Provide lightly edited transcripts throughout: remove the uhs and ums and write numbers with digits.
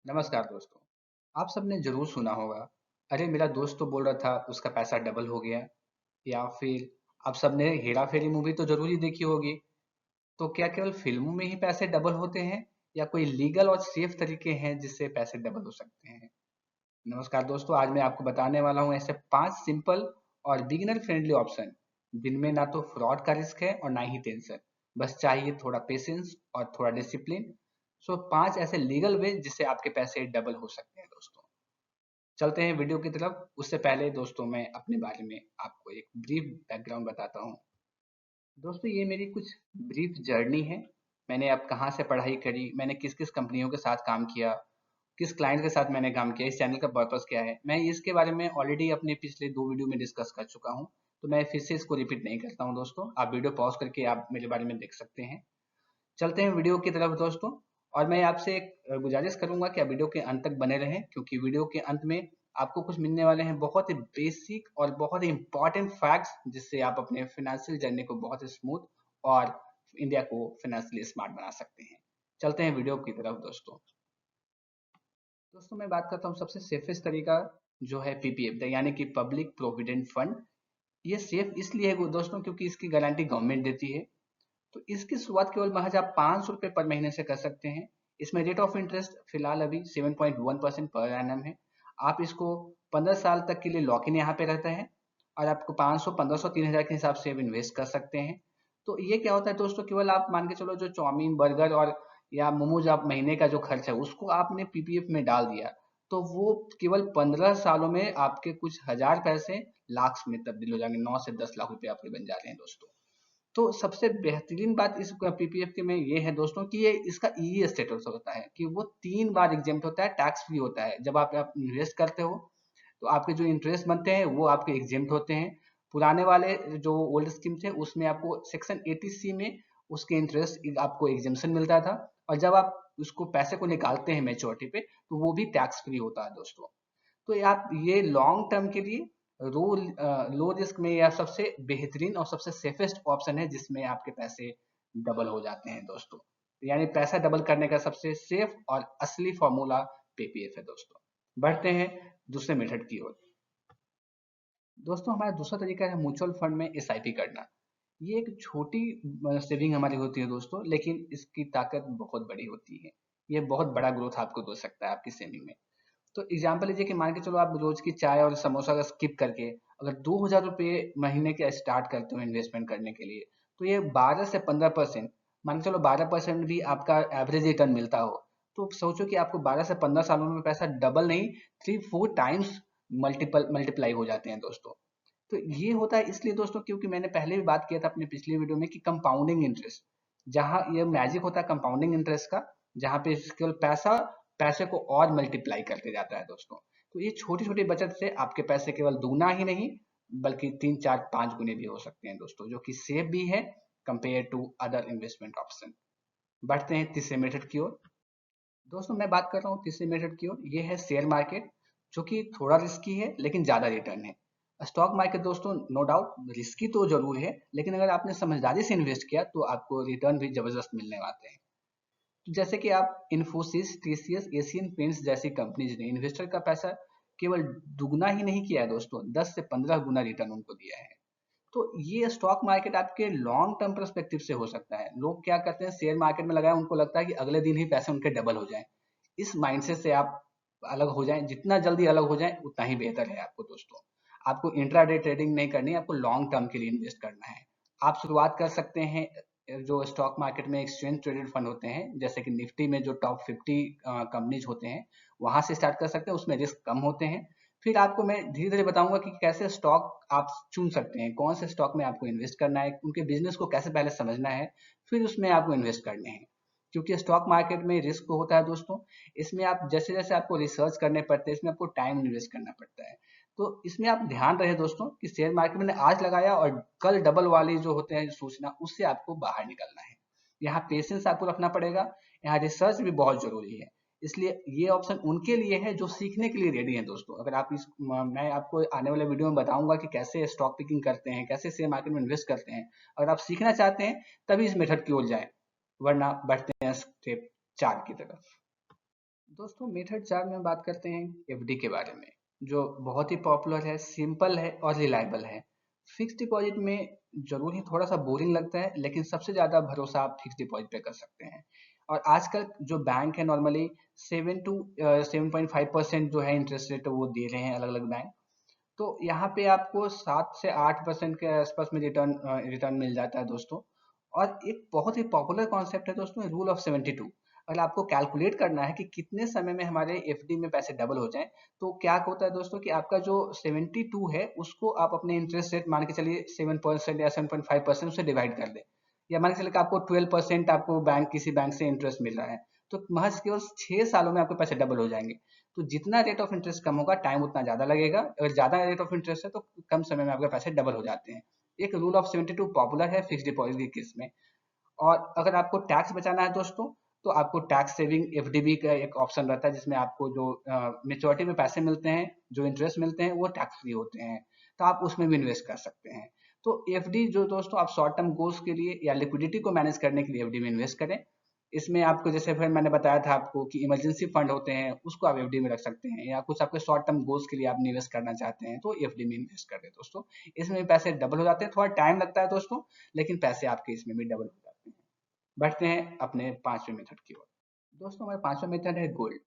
नमस्कार दोस्तों। आप सबने जरूर सुना होगा, अरे मेरा दोस्त तो बोल रहा था उसका पैसा डबल हो गया। या फिर आप सबने हेरा फेरी मूवी तो जरूर ही देखी होगी। तो क्या केवल फिल्मों में ही पैसे डबल होते हैं या कोई लीगल और सेफ तरीके हैं जिससे पैसे डबल हो सकते हैं? नमस्कार दोस्तों, आज मैं आपको बताने वाला हूँ ऐसे 5 सिंपल और बिगिनर फ्रेंडली ऑप्शन जिनमें ना तो फ्रॉड का रिस्क है और ना ही टेंशन। बस चाहिए थोड़ा पेशेंस और थोड़ा डिसिप्लिन। सो 5 ऐसे लीगल वे जिससे आपके पैसे डबल हो सकते हैं दोस्तों। चलते हैं वीडियो की तरफ। उससे पहले दोस्तों मैं अपने बारे में आपको एक ब्रीफ बैकग्राउंड बताता हूँ। दोस्तों ये मेरी कुछ ब्रीफ जर्नी है। मैंने अब कहाँ से पढ़ाई करी, मैंने किस किस कंपनियों के साथ काम किया, किस क्लाइंट के साथ मैंने काम किया, इस चैनल का पर्पस क्या है, मैं इसके बारे में ऑलरेडी अपने पिछले 2 वीडियो में डिस्कस कर चुका हूँ। तो मैं फिर से इसको रिपीट नहीं करता हूँ दोस्तों, आप वीडियो पॉज करके आप मेरे बारे में देख सकते हैं। चलते हैं वीडियो की तरफ दोस्तों। और मैं आपसे एक गुजारिश करूंगा कि आप वीडियो के अंत तक बने रहें, क्योंकि वीडियो के अंत में आपको कुछ मिलने वाले हैं बहुत ही बेसिक और बहुत ही इंपॉर्टेंट फैक्ट्स जिससे आप अपने फाइनेंशियल जर्नी को बहुत ही स्मूथ और इंडिया को फाइनेंशियली स्मार्ट बना सकते हैं। चलते हैं वीडियो की तरफ दोस्तों। दोस्तों मैं बात करता हूँ सबसे सेफेस्ट तरीका जो है पीपीएफ यानी कि पब्लिक प्रोविडेंट फंड। ये सेफ इसलिए है दोस्तों क्योंकि इसकी गारंटी गवर्नमेंट देती है। तो इसकी शुरुआत केवल महज आप 500 रुपये पर महीने से कर सकते हैं। इसमें रेट ऑफ इंटरेस्ट फिलहाल अभी 7.1% पर एनम है। आप इसको 15 साल तक के लिए लॉक इन यहाँ पे रहता है। और आपको 500, 1500, 3000 के हिसाब से इन्वेस्ट कर सकते हैं। तो ये क्या होता है दोस्तों, केवल आप मान के चलो जो चाउमीन बर्गर और या मोमोज आप महीने का जो खर्च है उसको आपने पीपीएफ में डाल दिया, तो वो केवल 15 सालों में आपके कुछ हजार पैसे लाख में तब्दील हो जाएंगे। 9 से 10 लाख रुपए आपके बन जा रहे हैं दोस्तों। तो सबसे बेहतरीन बात इस पीपीएफ के में ये है दोस्तों कि ये इसका ई स्टेटस होता है कि वो 3 बार एग्जेम्प्ट होता है, टैक्स फ्री होता है। जब आप इन्वेस्ट करते हो तो आपके जो इंटरेस्ट बनते हैं वो आपके एग्जेम्प्ट होते हैं। पुराने वाले जो ओल्ड स्कीम थे उसमें आपको सेक्शन 80C में उसके इंटरेस्ट आपको एग्जेम्पशन मिलता था। और जब आप उसको पैसे को निकालते हैं मेच्योरिटी पे तो वो भी टैक्स फ्री होता है दोस्तों। तो ये आप ये लॉन्ग टर्म के लिए रो लो रिस्क में या सबसे बेहतरीन और सबसे सेफेस्ट ऑप्शन है जिसमें आपके पैसे डबल हो जाते हैं दोस्तों। यानी पैसा डबल करने का सबसे सेफ और असली फॉर्मूला पीपीएफ है दोस्तों। बढ़ते हैं दूसरे मेथड की ओर। दोस्तों हमारा दूसरा तरीका है म्यूचुअल फंड में एसआईपी करना। ये एक छोटी सेविंग हमारी होती है दोस्तों, लेकिन इसकी ताकत बहुत बड़ी होती है। ये बहुत बड़ा ग्रोथ आपको दे सकता है आपकी सेविंग में। तो एग्जाम्पल लीजिए कि मान के चलो आप रोज की चाय और समोसा का स्किप करके अगर 2000 रुपये महीने के स्टार्ट करते हो इन्वेस्टमेंट करने के लिए, तो ये 12 से 15%, मान के चलो 12% भी आपका एवरेज रिटर्न मिलता हो, तो सोचो कि आपको 12 से 15 सालों में पैसा डबल नहीं, 3-4 टाइम्स मल्टीप्लाई हो जाते हैं दोस्तों। तो ये होता है इसलिए दोस्तों क्योंकि मैंने पहले भी बात किया था अपनी पिछली वीडियो में कि कंपाउंडिंग इंटरेस्ट, जहाँ ये मैजिक होता है कंपाउंडिंग इंटरेस्ट का, जहाँ पे केवल पैसा पैसे को और मल्टीप्लाई करते जाता है दोस्तों। तो ये छोटी छोटी बचत से आपके पैसे केवल दुगना ही नहीं बल्कि 3, 4, 5 गुने भी हो सकते हैं दोस्तों, जो कि सेफ भी है compare to other investment option. बढ़ते हैं तीसरे मेथड की ओर। दोस्तों मैं बात कर रहा हूँ तीसरे मेथड की ओर, ये है शेयर मार्केट, जो कि थोड़ा रिस्की है लेकिन ज्यादा रिटर्न है। स्टॉक मार्केट दोस्तों नो डाउट रिस्की तो जरूर है, लेकिन अगर आपने समझदारी से इन्वेस्ट किया तो आपको रिटर्न भी जबरदस्त मिलने वाले हैं। तो जैसे कि आप इन्फोसिस, टीसीएस, एशियन पेंट्स जैसी कंपनीज ने इन्वेस्टर का पैसा केवल दुगना ही नहीं किया है दोस्तों, 10 से 15 गुना रिटर्न उनको दिया है। तो ये स्टॉक मार्केट आपके लॉन्ग टर्म पर्सपेक्टिव से हो सकता है। लोग क्या करते हैं, शेयर मार्केट में लगाए, उनको लगता है कि अगले दिन ही पैसे उनके डबल हो जाएं। इस माइंडसेट से आप अलग हो जाएं, जितना जल्दी अलग हो जाएं उतना ही बेहतर है आपको दोस्तों। आपको इंट्राडे ट्रेडिंग नहीं करनी है, आपको लॉन्ग टर्म के लिए इन्वेस्ट करना है। आप शुरुआत कर सकते हैं जो स्टॉक मार्केट में एक्सचेंज ट्रेडेड फंड होते हैं, जैसे कि निफ्टी में जो टॉप 50 कंपनीज होते हैं, वहां से स्टार्ट कर सकते हैं, उसमें रिस्क कम होते हैं। फिर आपको मैं धीरे धीरे बताऊंगा कि कैसे स्टॉक आप चुन सकते हैं, कौन से स्टॉक में आपको इन्वेस्ट करना है, उनके बिजनेस को कैसे पहले समझना है, फिर उसमें आपको इन्वेस्ट करने हैं। क्योंकि स्टॉक मार्केट में रिस्क होता है दोस्तों। इसमें आप जैसे जैसे आपको रिसर्च करने पड़ते हैं, इसमें आपको टाइम इन्वेस्ट करना पड़ता है। तो इसमें आप ध्यान रहे दोस्तों कि शेयर मार्केट में आज लगाया और कल डबल वाली जो होते हैं सूचना, उससे आपको बाहर निकलना है। यहाँ पेशेंस आपको रखना पड़ेगा, यहाँ रिसर्च भी बहुत जरूरी है। इसलिए ये ऑप्शन उनके लिए है जो सीखने के लिए रेडी हैं दोस्तों। अगर आप मैं आपको आने वाले वीडियो में बताऊंगा कि कैसे स्टॉक पिकिंग करते हैं, कैसे शेयर मार्केट में इन्वेस्ट करते हैं। अगर आप सीखना चाहते हैं तभी इस मेथड की ओर जाएं, वरना बढ़ते हैं स्टेप 4 की तरफ। दोस्तों मेथड 4 में बात करते हैं एफडी के बारे में, जो बहुत ही पॉपुलर है, सिंपल है और रिलायबल है। फिक्स डिपॉजिट में जरूर ही थोड़ा सा बोरिंग लगता है, लेकिन सबसे ज्यादा भरोसा आप फिक्स डिपॉजिट पे कर सकते हैं। और आजकल जो बैंक है नॉर्मली 7 to 7.5% जो है इंटरेस्ट रेट वो दे रहे हैं अलग अलग बैंक। तो यहाँ पे आपको 7 से 8% के आसपास में रिटर्न मिल जाता है दोस्तों। और एक बहुत ही पॉपुलर कॉन्सेप्ट है दोस्तों, रूल ऑफ 72। अगर आपको कैलकुलेट करना है कि कितने समय में हमारे एफडी में पैसे डबल हो जाएं, तो क्या होता है दोस्तों कि आपका जो 72 है उसको आप अपने इंटरेस्ट रेट मान के चलिए 7% या 7.5% से डिवाइड कर दें। या मान के चलिए कि आपको 12% आपको किसी बैंक से इंटरेस्ट मिल रहा है, तो महज केवल 6 सालों में आपके पैसे डबल हो जाएंगे। तो जितना रेट ऑफ इंटरेस्ट कम होगा, टाइम उतना ज्यादा लगेगा। अगर ज्यादा रेट ऑफ इंटरेस्ट है तो कम समय में आपके पैसे डबल हो जाते हैं। एक रूल ऑफ 72 पॉपुलर है फिक्स डिपॉजिट के केस में। और अगर आपको टैक्स बचाना है दोस्तों, तो आपको टैक्स सेविंग एफडीबी का एक ऑप्शन रहता है, जिसमें आपको जो मेच्योरिटी में पैसे मिलते हैं, जो इंटरेस्ट मिलते हैं, वो टैक्स फ्री होते हैं। तो आप उसमें भी इन्वेस्ट कर सकते हैं। तो एफडी जो दोस्तों आप शॉर्ट टर्म गोल्स के लिए या लिक्विडिटी को मैनेज करने के लिए एफडी में इन्वेस्ट करें। इसमें आपको जैसे फिर मैंने बताया था आपको कि इमरजेंसी फंड होते हैं, उसको आप एफडी में रख सकते हैं, या कुछ आपके शॉर्ट टर्म गोल्स के लिए आप निवेश करना चाहते हैं तो एफडी में इन्वेस्ट करें दोस्तों। इसमें भी पैसे डबल हो जाते हैं, थोड़ा टाइम लगता है दोस्तों, लेकिन पैसे आपके इसमें भी डबल हो जाते हैं। बढ़ते हैं अपने पांचवें मेथड की ओर। दोस्तों हमारा पांचवा मेथड है गोल्ड।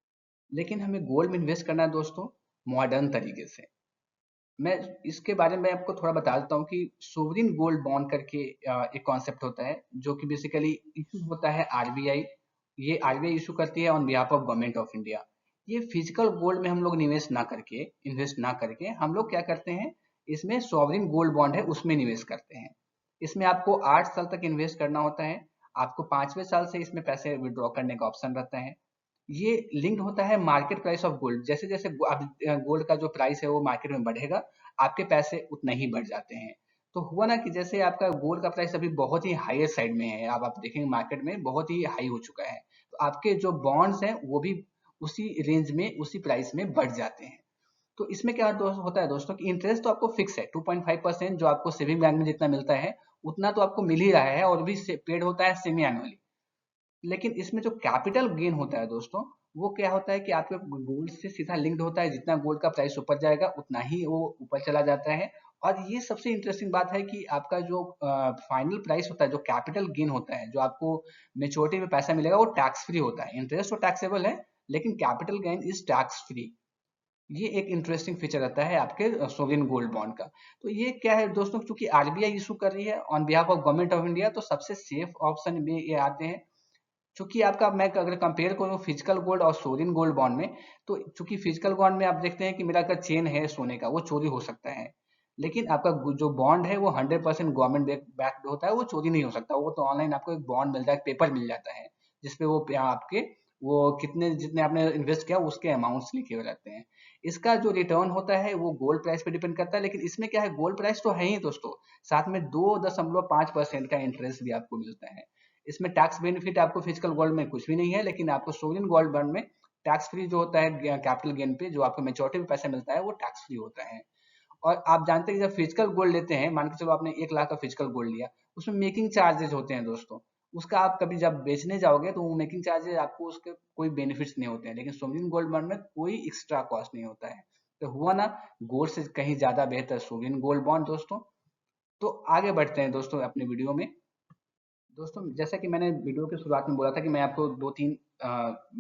लेकिन हमें गोल्ड में इन्वेस्ट करना है दोस्तों मॉडर्न तरीके से। मैं इसके बारे में आपको थोड़ा बता देता हूँ कि सोवरिन गोल्ड बॉन्ड करके एक कॉन्सेप्ट होता है, जो कि बेसिकली इशू होता है आरबीआई। ये आरबीआई इशू करती है on behalf of government of India. ये फिजिकल गोल्ड में हम लोग निवेश ना करके, इन्वेस्ट ना करके, हम लोग क्या करते हैं, इसमें सॉवरिन गोल्ड बॉन्ड है उसमें निवेश करते हैं। इसमें आपको 8 साल तक इन्वेस्ट करना होता है। आपको 5वें साल से इसमें पैसे विड्रॉ करने का ऑप्शन रहता है। ये लिंक्ड होता है मार्केट प्राइस ऑफ गोल्ड। जैसे जैसे गोल्ड का जो प्राइस है वो मार्केट में बढ़ेगा, आपके पैसे उतना ही बढ़ जाते हैं। तो हुआ ना कि जैसे आपका गोल्ड का प्राइस अभी बहुत ही हाईयर साइड में है, अब आप देखेंगे मार्केट में बहुत ही हाई हो चुका है, तो आपके जो बॉन्ड्स हैं वो भी उसी रेंज में, उसी प्राइस में बढ़ जाते हैं। तो इसमें क्या होता है दोस्तों कि इंटरेस्ट तो आपको फिक्स है 2.5%, जो आपको सेविंग बैंक में जितना मिलता है उतना तो आपको मिल ही रहा है, और भी पेड होता है सेमी एनुअली। लेकिन इसमें जो कैपिटल गेन होता है दोस्तों, वो क्या होता है कि आपके गोल्ड से सीधा लिंक्ड होता है। जितना गोल्ड का प्राइस ऊपर जाएगा उतना ही वो ऊपर चला जाता है। और ये सबसे इंटरेस्टिंग बात है कि आपका जो फाइनल प्राइस होता है, जो कैपिटल गेन होता है, जो आपको मेच्योरिटी में पैसा मिलेगा, वो टैक्स फ्री होता है। इंटरेस्ट तो टैक्सेबल है, लेकिन capital gain is tax free. ये एक इंटरेस्टिंग फीचर रहता है आपके सोवरिन गोल्ड बॉन्ड का। तो ये क्या है दोस्तों, क्योंकि आरबीआई इशू कर रही है on behalf of government of India, तो सबसे सेफ ऑप्शन में ये आते हैं। चूंकि आपका, मैं अगर कंपेयर करूं फिजिकल गोल्ड और सोवरिन गोल्ड बॉन्ड में, तो चूंकि फिजिकल गोल्ड में आप देखते हैं कि मेरा अगर चेन है सोने का, वो चोरी हो सकता है। लेकिन आपका जो बॉन्ड है वो 100% गवर्नमेंट बैक्ड होता है, वो चोरी नहीं हो सकता। वो तो ऑनलाइन आपको एक बॉन्ड मिल जाए, पेपर मिल जाता है, जिसपे वो आपके वो कितने जितने आपने इन्वेस्ट किया उसके अमाउंट्स लिखे हुए रहते हैं। इसका जो रिटर्न होता है वो गोल्ड प्राइस पे डिपेंड करता है, लेकिन इसमें क्या है, गोल्ड प्राइस तो है ही दोस्तों, साथ में 2.5% का इंटरेस्ट भी आपको मिलता है। इसमें टैक्स बेनिफिट आपको फिजिकल गोल्ड में कुछ भी नहीं है, लेकिन आपको सोवरिन गोल्ड बॉन्ड में टैक्स फ्री जो होता है कैपिटल गेन पे, जो आपको मेच्योरिटी में पैसा मिलता है, वो टैक्स फ्री होता है। और आप जानते हैं कि जब फिजिकल गोल्ड लेते हैं, मान के चलो आपने 1 लाख का फिजिकल गोल्ड लिया, उसमें मेकिंग चार्जेस होते हैं दोस्तों। उसका आप कभी जब बेचने जाओगे तो वो मेकिंग चार्जेस आपको उसके कोई बेनिफिट्स नहीं होते हैं, लेकिन सोवरिन गोल्ड बॉन्ड में कोई एक्स्ट्रा कॉस्ट नहीं होता है। तो हुआ ना, गोल्ड से कहीं ज्यादा बेहतर सोवरिन गोल्ड बॉन्ड दोस्तों। तो आगे बढ़ते हैं दोस्तों अपने वीडियो में। दोस्तों जैसा कि मैंने वीडियो की शुरुआत में बोला था कि मैं आपको 2-3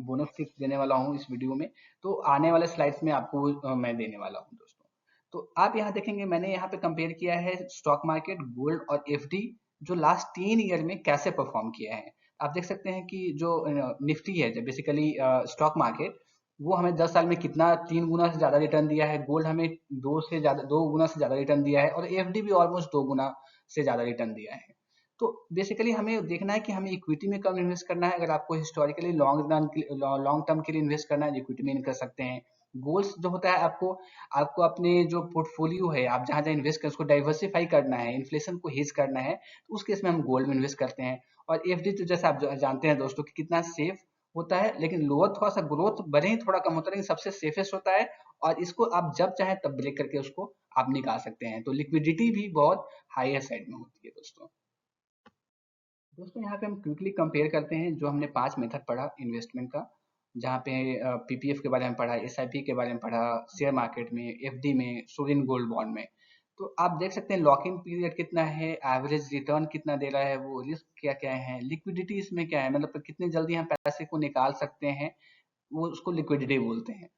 बोनस टिप्स देने वाला हूँ इस वीडियो में। तो आने वाले स्लाइड्स में आपको मैं देने वाला हूँ दोस्तों। तो आप यहाँ देखेंगे, मैंने यहाँ पे कंपेयर किया है स्टॉक मार्केट, गोल्ड और एफडी, जो लास्ट 3 ईयर में कैसे परफॉर्म किया है। आप देख सकते हैं कि जो निफ्टी है, जो बेसिकली स्टॉक मार्केट, वो हमें 10 साल में कितना 3 गुना से ज्यादा रिटर्न दिया है। गोल्ड हमें 2 गुना से ज्यादा रिटर्न दिया है, और एफडी भी ऑलमोस्ट 2 गुना से ज्यादा रिटर्न दिया है। तो बेसिकली हमें देखना है कि हमें इक्विटी में कब इन्वेस्ट करना है। अगर आपको हिस्टोरिकली लॉन्ग टर्म के लिए इन्वेस्ट करना है, इक्विटी में कर सकते हैं। गोल्स जो होता है, आपको आपको अपने जो पोर्टफोलियो है, आप जहां जहां इन्वेस्ट करें उसको डाइवर्सिफाई करना है, इन्फ्लेशन को हेज करना है, तो उस केस में हम गोल्ड में इन्वेस्ट करते हैं। और एफडी तो जैसे आप जानते हैं दोस्तों कि कितना सेफ होता है, लेकिन लोअर थोड़ा सा ग्रोथ भले ही थोड़ा कम होता है, लेकिन सबसे सेफेस्ट होता है। और इसको आप जब चाहें तब ब्रेक करके उसको आप निकाल सकते हैं। तो लिक्विडिटी भी बहुत हाईयर साइड में होती है दोस्तों। दोस्तों यहाँ पे हम क्विकली कंपेयर करते हैं जो हमने 5 मेथड पढ़ा इन्वेस्टमेंट का। जहाँ पे पीपीएफ के बारे में पढ़ा, एसआईपी के बारे में पढ़ा, शेयर मार्केट में, एफडी में, सोवरेन गोल्ड बॉन्ड में। तो आप देख सकते हैं लॉक इन पीरियड कितना है, एवरेज रिटर्न कितना दे रहा है वो, रिस्क क्या क्या है, लिक्विडिटी इसमें क्या है, मतलब कितनी जल्दी हम पैसे को निकाल सकते हैं, वो उसको लिक्विडिटी बोलते हैं।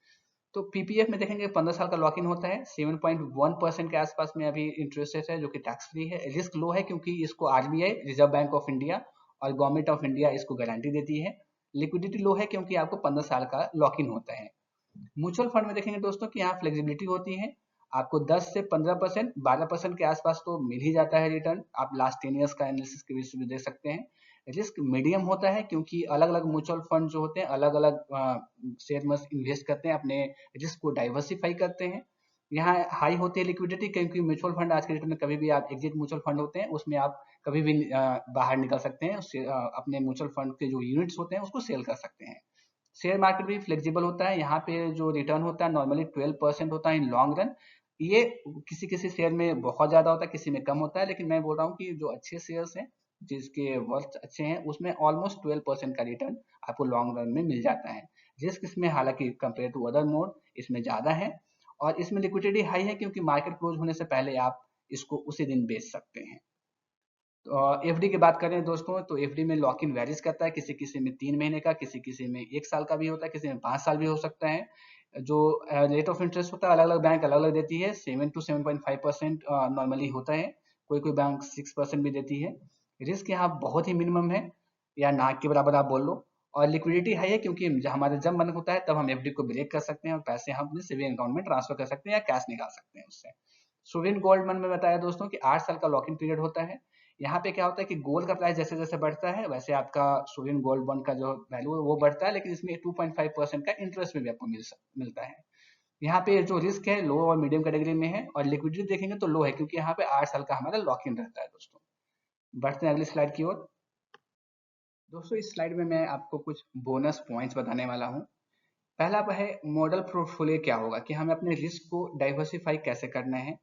तो पीपीएफ में देखेंगे 15 साल का लॉक इन होता है, 7.1% के आसपास में अभी इंटरेस्ट रेट है, जो कि टैक्स फ्री है। रिस्क लो है क्योंकि इसको RBI, reserve bank of India और गवर्नमेंट ऑफ इंडिया इसको गारंटी देती है। लिक्विडिटी लो है क्योंकि आपको 15 साल का लॉक इन होता है। म्यूचुअल फंड में देखेंगे दोस्तों कि यहाँ फ्लेक्सिबिलिटी होती है, आपको 10 से 15%, 12% के आसपास तो मिल ही जाता है रिटर्न। आप लास्ट 10 ईयर्स का एनालिसिस के बेसिस पे देख सकते हैं। रिस्क मीडियम होता है क्योंकि अलग अलग म्यूचुअल फंड जो होते हैं अलग अलग शेयर में इन्वेस्ट करते हैं, अपने रिस्क को डाइवर्सिफाई करते हैं। यहाँ हाई होती है लिक्विडिटी क्योंकि म्यूचुअल फंड आज के डेट में कभी भी, आप एग्जिट म्यूचुअल फंड होते हैं उसमें आप कभी भी बाहर निकल सकते हैं, उससे अपने म्यूचुअल फंड के जो यूनिट्स होते हैं उसको सेल कर सकते हैं। शेयर मार्केट भी फ्लेक्सिबल होता है, यहाँ पे जो रिटर्न होता है नॉर्मली 12% होता है इन लॉन्ग रन। ये किसी किसी शेयर में बहुत ज्यादा होता है, किसी में कम होता है, लेकिन मैं बोल रहा हूँ कि जो अच्छे शेयर्स हैं, जिसके वर्थ अच्छे हैं, उसमें ऑलमोस्ट 12% का रिटर्न आपको लॉन्ग रन में मिल जाता है। रिस्क इसमें हालांकि कंपेयर टू अदर मोड इसमें ज्यादा है, और इसमें लिक्विडिटी हाई है क्योंकि मार्केट क्लोज होने से पहले आप इसको उसी दिन बेच सकते हैं। एफडी की बात करें दोस्तों, तो एफडी में लॉक इन वेरीज करता है, किसी किसी में 3 महीने का, किसी किसी में 1 साल का भी होता है, किसी में 5 साल भी हो सकता है। जो रेट ऑफ इंटरेस्ट होता है अलग अलग बैंक अलग अलग देती है, 7 to 7.5% नॉर्मली होता है, कोई कोई बैंक 6% भी देती है। रिस्क यहाँ बहुत ही मिनिमम है, या ना के बराबर आप बोल लो। और लिक्विडिटी हाई है क्योंकि हमारा जब मन होता है तब हम एफडी को ब्रेक कर सकते हैं और पैसे हम अपने सेविंग अकाउंट में ट्रांसफर कर सकते हैं या कैश निकाल सकते हैं उससे। सोवरेन गोल्ड बॉन्ड में बताया दोस्तों कि 8 साल का लॉक इन पीरियड होता है। यहाँ पे क्या होता है कि गोल्ड का प्राइस जैसे जैसे बढ़ता है वैसे आपका सोवरेन गोल्ड बॉन्ड का जो वैल्यू है वो बढ़ता है, लेकिन इसमें 2.5% का इंटरेस्ट में भी आपको मिलता है। यहाँ पे जो रिस्क है लो और मीडियम कैटेगरी में है, और लिक्विडिटी देखेंगे तो लो है क्योंकि यहाँ पे 8 साल का हमारा लॉक इन रहता है दोस्तों। बढ़ते हैं अगली स्लाइड की ओर। दोस्तों इस स्लाइड में मैं आपको कुछ बोनस पॉइंट्स बताने वाला हूँ। पहला है मॉडल पोर्टफोलियो क्या होगा, कि हमें अपने रिस्क को डाइवर्सिफाई कैसे करना है।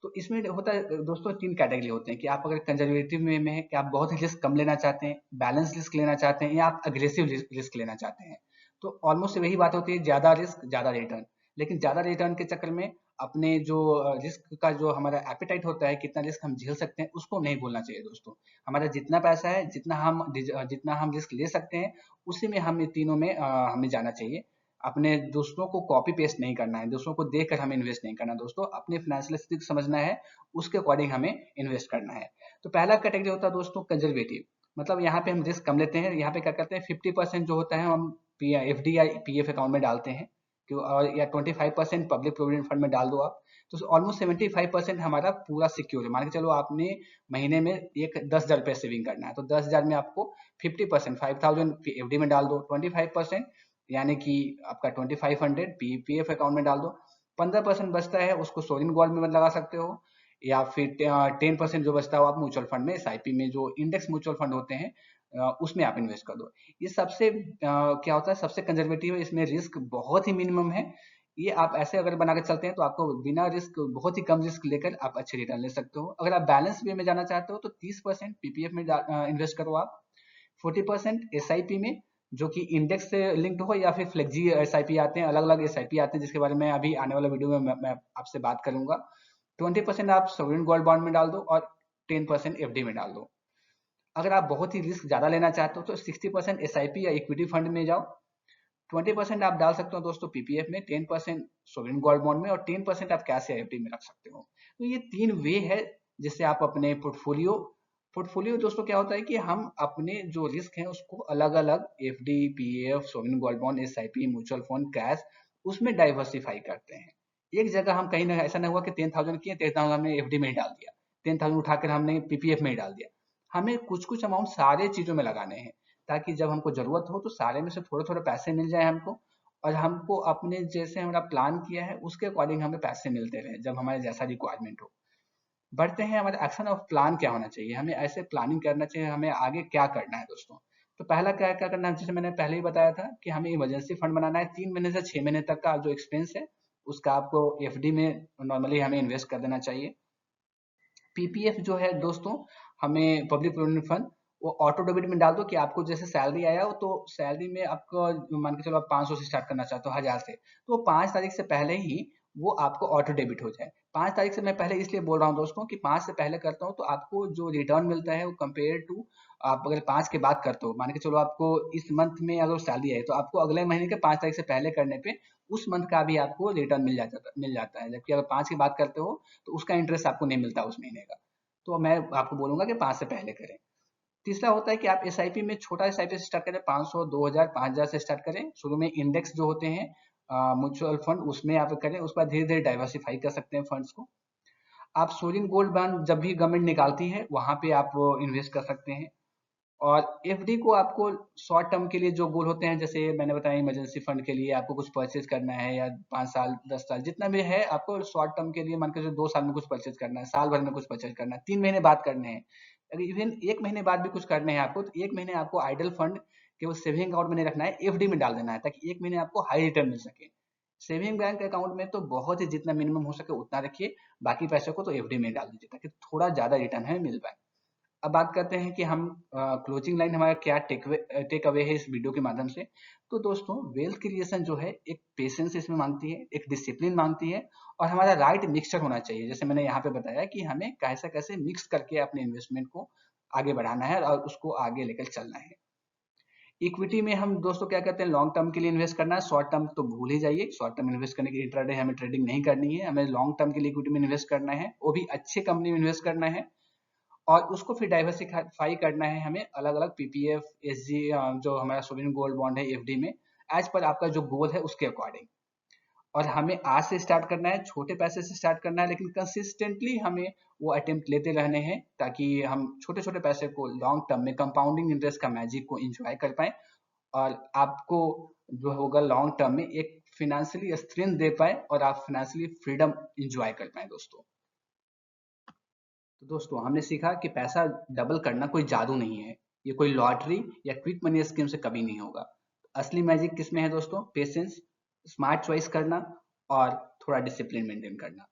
तो इसमें होता है दोस्तों 3 कैटेगरी होते हैं, कि आप अगर कंजर्वेटिव में है कि आप बहुत रिस्क कम लेना चाहते हैं, बैलेंस रिस्क लेना चाहते हैं, या आप अग्रेसिव रिस्क लेना चाहते हैं। तो ऑलमोस्ट वही बात होती है, ज्यादा रिस्क ज्यादा रिटर्न। लेकिन ज्यादा रिटर्न के चक्कर में अपने जो रिस्क का जो हमारा एपेटाइट होता है, कितना रिस्क हम झेल सकते हैं, उसको नहीं भूलना चाहिए दोस्तों। हमारा जितना पैसा है, जितना हम रिस्क ले सकते हैं, उसी में हम तीनों में हमें जाना चाहिए। अपने दूसरों को कॉपी पेस्ट नहीं करना है, दूसरों को देखकर हमें इन्वेस्ट नहीं करना दोस्तों, अपने फाइनेंशियल स्थिति को समझना है, उसके अकॉर्डिंग हमें इन्वेस्ट करना है। तो पहला कैटेगरी होता है दोस्तों कंजर्वेटिव, मतलब यहाँ पे हम रिस्क कम लेते हैं। यहाँ पे क्या करते हैं, 50% जो होता है हम एफ डी या पीएफ अकाउंट में डालते हैं, और या 25% पब्लिक प्रोविडेंट फंड में डाल दो आप। तो ऑलमोस्ट 75% हमारा पूरा सिक्योर है। मान के चलो आपने महीने में एक 10,000 रुपये सेविंग करना है, तो 10,000 में आपको 50%, 5,000 एफडी में डाल दो, 25% यानी कि आपका 2500 पीपीएफ अकाउंट में डाल दो। 15% बचता है उसको सोवरेन गोल्ड में लगा सकते हो, या फिर 10% जो बचता है आप म्यूचुअल फंड में, एसआईपी में, जो इंडेक्स म्यूचुअल फंड होते हैं उसमें आप इन्वेस्ट कर दो। ये सबसे क्या होता है, सबसे कंजर्वेटिव है, इसमें रिस्क बहुत ही मिनिमम है। ये आप ऐसे अगर बना के चलते हैं तो आपको बिना रिस्क, बहुत ही कम रिस्क लेकर आप अच्छे रिटर्न ले सकते हो। अगर आप बैलेंस वे में जाना चाहते हो तो 30% पीपीएफ में इन्वेस्ट करो आप, 40% एसआईपी में, जो कि इंडेक्स से लिंक्ड हो, या फिर फ्लेक्जी एसआईपी आते हैं, अलग अलग एसआईपी आते हैं जिसके बारे में अभी आने वाला वीडियो में मैं आपसे बात करूंगा। 20% आप सोवरेन गोल्ड बॉन्ड में डाल दो, और 10% एफडी में डाल दो। अगर आप बहुत ही रिस्क ज्यादा लेना चाहते हो तो 60% एसआईपी या इक्विटी फंड में जाओ, 20% आप डाल सकते हो दोस्तों पीपीएफ में, 10% सोवरेन गोल्ड बॉन्ड में, और 10% आप कैश या एफडी में रख सकते हो। तो ये 3 वे है जिससे आप अपने पोर्टफोलियो दोस्तों क्या होता है कि हम अपने जो रिस्क है उसको अलग अलग FD, PF, sovereign gold bond, SIP, mutual fund, cash, उसमें डाइवर्सिफाई करते हैं। एक जगह हम कहीं ना, ऐसा नहीं हुआ कि 10,000 किए, 10,000 हमने एफडी में ही डाल दिया, 10,000 उठाकर हमने पीपीएफ में ही डाल दिया। हमें कुछ कुछ अमाउंट सारे चीजों में लगाने हैं, ताकि जब हमको जरूरत हो तो सारे में से थोड़े थोड़े पैसे मिल जाए हमको, और हमको अपने जैसे हमारा प्लान किया है उसके अकॉर्डिंग हमें पैसे मिलते रहे जब हमारे जैसा रिक्वायरमेंट हो। बढ़ते हैं, हमारा एक्शन ऑफ प्लान क्या होना चाहिए, हमें ऐसे प्लानिंग करना चाहिए, हमें आगे क्या करना है दोस्तों। तो पहला क्या क्या करना है, जैसे मैंने पहले ही बताया था कि हमें इमरजेंसी फंड बनाना है, 3 महीने से 6 महीने तक का जो एक्सपेंस है उसका आपको एफडी में नॉर्मली हमें इन्वेस्ट कर देना चाहिए। पीपीएफ जो है दोस्तों, हमें पब्लिक प्रोविडेंट फंड, वो ऑटो डेबिट में डाल दो कि आपको जैसे सैलरी आया हो तो सैलरी में आपको मान के चलो आप 500 से स्टार्ट करना चाहते हो, 1000 से, तो 5 तारीख से पहले ही वो आपको ऑटो डेबिट हो जाए। 5 तारीख से मैं पहले इसलिए बोल रहा हूँ दोस्तों कि 5 से पहले करता हूँ तो आपको जो रिटर्न मिलता है वो कंपेयर टू आप अगर 5 के बाद करते हो, मान के चलो आपको इस मंथ में अगर सैलरी है तो आपको अगले महीने के 5 तारीख से पहले करने पे उस मंथ का भी आपको रिटर्न मिल जाता है, जबकि अगर 5 की बात करते हो तो उसका इंटरेस्ट आपको नहीं मिलता उस महीने का। तो मैं आपको बोलूंगा कि 5 से पहले करें। तीसरा होता है कि आप एसआईपी में छोटा एसआईपी से स्टार्ट करें, 500, 2000, 5000 से स्टार्ट करें। शुरू में इंडेक्स जो होते हैं म्यूचुअल फंड उसमें आप करें, उसके बाद धीरे धीरे डाइवर्सिफाई कर सकते हैं फंड्स को। आप सोवरिन गोल्ड बॉन्ड जब भी गवर्नमेंट निकालती है वहां पे आप इन्वेस्ट कर सकते हैं। और एफडी को आपको शॉर्ट टर्म के लिए जो गोल होते हैं, जैसे मैंने बताया इमरजेंसी फंड के लिए आपको कुछ परचेज करना है, या 5 साल 10 साल जितना भी है आपको शॉर्ट टर्म के लिए, मान के चलो 2 साल में कुछ परचेज करना है, साल भर में कुछ परचेज करना है, 3 महीने बाद करने हैं, अगर इवन 1 महीने बाद भी कुछ करने हैं आपको, तो 1 महीने आपको आइडल फंड केवल सेविंग अकाउंट में नहीं रखना है, एफडी में डाल देना है, ताकि 1 महीने आपको हाई रिटर्न मिल सके। सेविंग बैंक अकाउंट में तो बहुत ही जितना मिनिमम हो सके उतना रखिए, बाकी पैसे को तो एफडी में डाल दीजिए ताकि थोड़ा ज्यादा रिटर्न हमें मिल पाए। अब बात करते हैं कि हम क्लोजिंग लाइन हमारा क्या टेक अवे है इस वीडियो के माध्यम से। तो दोस्तों, वेल्थ क्रिएशन जो है एक पेशेंस इसमें मांगती है, एक डिसिप्लिन मांगती है, और हमारा राइट मिक्सचर होना चाहिए, जैसे मैंने यहाँ पे बताया कि हमें कैसे कैसे मिक्स करके अपने इन्वेस्टमेंट को आगे बढ़ाना है और उसको आगे लेकर चलना है। इक्विटी में हम दोस्तों क्या कहते हैं, लॉन्ग टर्म के लिए इन्वेस्ट करना है, शॉर्ट टर्म तो भूल ही जाइए, शॉर्ट टर्म इन्वेस्ट करने के लिए इंट्राडे हमें ट्रेडिंग नहीं करनी है, हमें लॉन्ग टर्म के लिए इक्विटी में इन्वेस्ट करना है, वो भी अच्छे कंपनी में इन्वेस्ट करना है, और उसको फिर डाइवर्सिफाई करना है हमें अलग अलग पीपीएफ, एसजी, जो हमारा सोवरेन गोल्ड बॉन्ड है एफडी में, एज पर आपका जो गोल है उसके अकॉर्डिंग। और हमें आज से स्टार्ट करना है, छोटे पैसे से स्टार्ट करना है, लेकिन कंसिस्टेंटली हमें वो अटेम्प्ट लेते रहने हैं ताकि हम छोटे छोटे पैसे को लॉन्ग टर्म में कंपाउंडिंग इंटरेस्ट का मैजिक को एंजॉय कर पाए, और आपको जो होगा लॉन्ग टर्म में एक फिनेंशियली स्ट्रेंथ दे पाए, और आप फिनेंशियली फ्रीडम एंजॉय कर पाए दोस्तों। तो दोस्तों, हमने सीखा कि पैसा डबल करना कोई जादू नहीं है, ये कोई लॉटरी या क्विक मनी स्कीम से कभी नहीं होगा। असली मैजिक किसमें है दोस्तों? पेशेंस, स्मार्ट चॉइस करना, और थोड़ा डिसिप्लिन मेंटेन करना।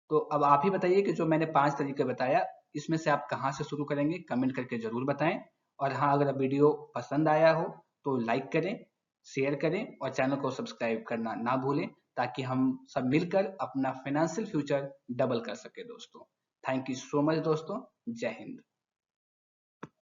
तो अब आप ही बताइए कि जो मैंने 5 तरीके बताया, इसमें से आप कहाँ से शुरू करेंगे, कमेंट करके जरूर बताएं। और हाँ, अगर वीडियो पसंद आया हो तो लाइक करें, शेयर करें, और चैनल को सब्सक्राइब करना ना भूलें, ताकि हम सब मिलकर अपना फाइनेंशियल फ्यूचर डबल कर सके दोस्तों। थैंक यू सो मच दोस्तों। जय हिंद।